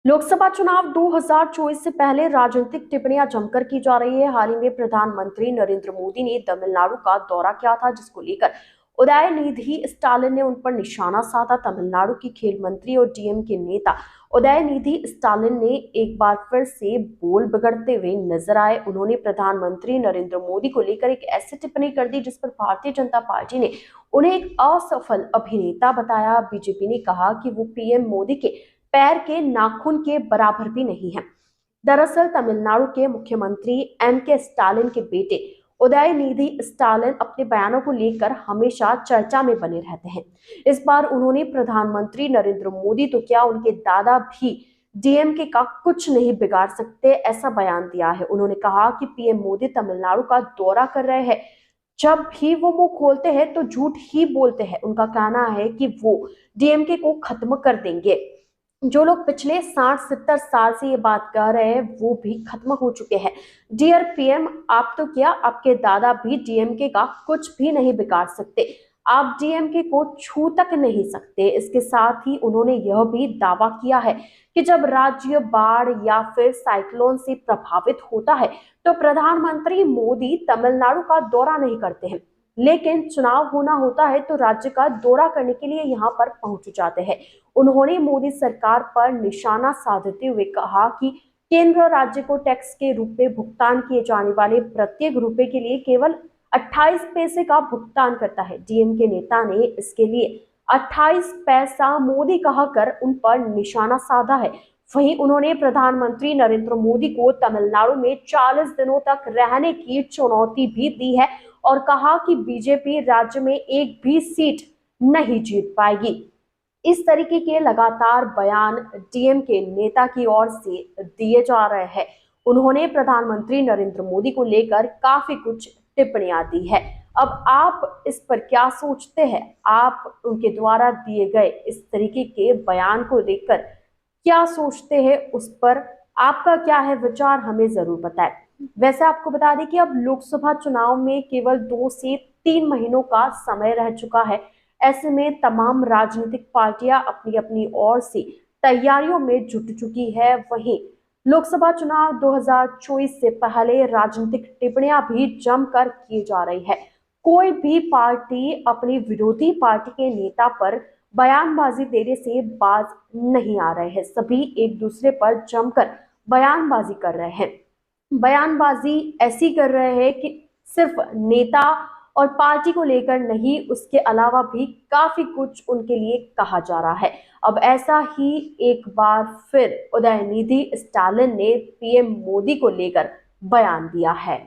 लोकसभा चुनाव 2024 से पहले राजनीतिक टिप्पणियां जमकर की जा रही है। हाल ही में प्रधानमंत्री नरेंद्र मोदी ने तमिलनाडु का दौरा किया था, जिसको लेकर उदयनिधि स्टालिन ने उन पर निशाना साधा। तमिलनाडु की खेल मंत्री और डीएम के नेता उदयनिधि स्टालिन ने एक बार फिर से बोल बिगड़ते हुए नजर आए। उन्होंने प्रधानमंत्री नरेंद्र मोदी को लेकर एक ऐसी टिप्पणी कर दी जिस पर भारतीय जनता पार्टी ने उन्हें एक असफल अभिनेता बताया। बीजेपी ने कहा कि वो पीएम मोदी के पैर के नाखून के बराबर भी नहीं है। दरअसल तमिलनाडु के मुख्यमंत्री एम.के. स्टालिन के बेटे उदयनिधि स्टालिन अपने बयानों को लेकर हमेशा चर्चा में बने रहते हैं। इस बार उन्होंने प्रधानमंत्री नरेंद्र मोदी तो क्या, उनके दादा भी डीएमके का कुछ नहीं बिगाड़ सकते, ऐसा बयान दिया है। उन्होंने कहा कि पीएम मोदी तमिलनाडु का दौरा कर रहे हैं, जब भी वो मुंह खोलते हैं तो झूठ ही बोलते हैं। उनका कहना है कि वो डीएमके को खत्म कर देंगे। जो लोग पिछले 60-70 साल से ये बात कह रहे हैं वो भी खत्म हो चुके हैं। डियर पीएम, आप तो क्या, आपके दादा भी डीएमके का कुछ भी नहीं बिगाड़ सकते। आप डीएमके को छू तक नहीं सकते। इसके साथ ही उन्होंने यह भी दावा किया है कि जब राज्य बाढ़ या फिर साइक्लोन से प्रभावित होता है तो प्रधानमंत्री मोदी तमिलनाडु का दौरा नहीं करते हैं, लेकिन चुनाव होना होता है तो राज्य का दौरा करने के लिए यहाँ पर पहुंच जाते हैं। उन्होंने मोदी सरकार पर निशाना साधते हुए कहा कि केंद्र राज्य को टैक्स के रूप में भुगतान किए जाने वाले प्रत्येक रुपए के लिए केवल 28 पैसे का भुगतान करता है। डीएम के नेता ने इसके लिए 28 पैसा मोदी कहकर उन पर निशाना साधा है। वहीं उन्होंने प्रधानमंत्री नरेंद्र मोदी को तमिलनाडु में 40 दिनों तक रहने की चुनौती भी दी है और कहा कि बीजेपी राज्य में एक भी सीट नहीं जीत पाएगी। इस तरीके के लगातार बयान डीएम के नेता की ओर से दिए जा रहे हैं। उन्होंने प्रधानमंत्री नरेंद्र मोदी को लेकर काफी कुछ टिप्पणियां दी है। अब आप इस पर क्या सोचते हैं? आप उनके द्वारा दिए गए इस तरीके के बयान को लेकर क्या सोचते हैं? उस पर आपका क्या है विचार, हमें जरूर बताएं। वैसे आपको बता दें कि अब लोकसभा चुनाव में केवल 2 से 3 महीनों का समय रह चुका है। ऐसे में तमाम राजनीतिक पार्टियां अपनी अपनी ओर से तैयारियों में जुट चुकी है। वहीं लोकसभा चुनाव 2024 से पहले राजनीतिक टिप्पणियां भी जमकर की जा रही है। कोई भी पार्टी अपनी विरोधी पार्टी के नेता पर बयानबाजी देने से बाज नहीं आ रहे हैं। सभी एक दूसरे पर जमकर बयानबाजी कर रहे हैं। बयानबाजी ऐसी कर रहे हैं कि सिर्फ नेता और पार्टी को लेकर नहीं, उसके अलावा भी काफी कुछ उनके लिए कहा जा रहा है। अब ऐसा ही एक बार फिर उदयनिधि स्टालिन ने पीएम मोदी को लेकर बयान दिया है।